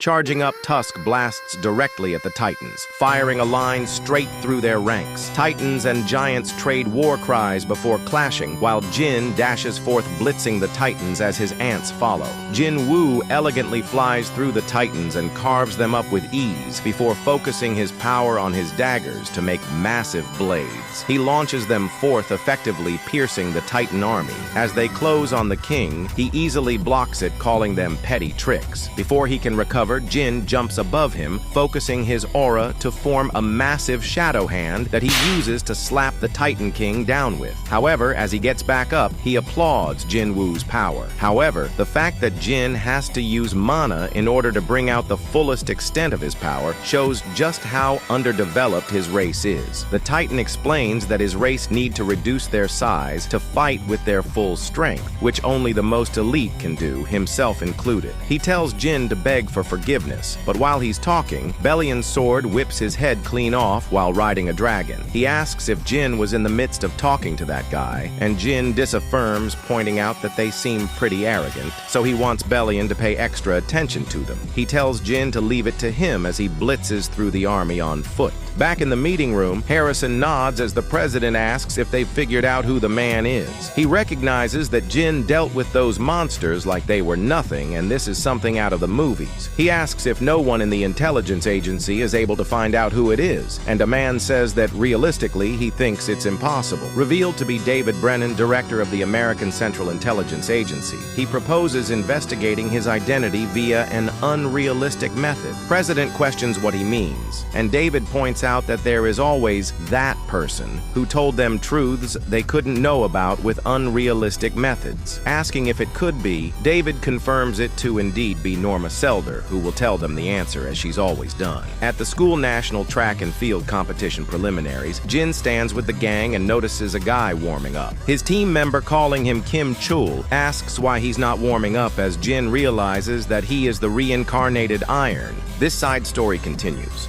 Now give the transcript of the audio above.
Charging up, Tusk blasts directly at the Titans, firing a line straight through their ranks. Titans and Giants trade war cries before clashing, while Jin dashes forth blitzing the Titans as his ants follow. Jin-woo elegantly flies through the Titans and carves them up with ease before focusing his power on his daggers to make massive blades. He launches them forth, effectively piercing the Titan army. As they close on the king, he easily blocks it, calling them petty tricks. Before he can recover, Jin jumps above him, focusing his aura to form a massive shadow hand that he uses to slap the Titan King down with. However, as he gets back up, he applauds Jin-woo's power. However, the fact that Jin has to use mana in order to bring out the fullest extent of his power shows just how underdeveloped his race is. The Titan explains that his race need to reduce their size to fight with their full strength, which only the most elite can do, himself included. He tells Jin to beg for forgiveness, but while he's talking, Bellion's sword whips his head clean off while riding a dragon. He asks if Jin was in the midst of talking to that guy, and Jin disaffirms, pointing out that they seem pretty arrogant, so he wants Bellion to pay extra attention to them. He tells Jin to leave it to him as he blitzes through the army on foot. Back in the meeting room, Harrison nods as the president asks if they've figured out who the man is. He recognizes that Jin dealt with those monsters like they were nothing, and this is something out of the movies. He asks if no one in the intelligence agency is able to find out who it is, and a man says that realistically he thinks it's impossible. Revealed to be David Brennan, director of the American Central Intelligence Agency, he proposes investigating his identity via an unrealistic method. President questions what he means, and David points out that there is always that person who told them truths they couldn't know about with unrealistic methods. Asking if it could be, David confirms it to indeed be Norma Selder, who will tell them the answer as she's always done. At the school national track and field competition preliminaries, Jin stands with the gang and notices a guy warming up. His team member, calling him Kim Chul, asks why he's not warming up as Jin realizes that he is the reincarnated Iron. This side story continues.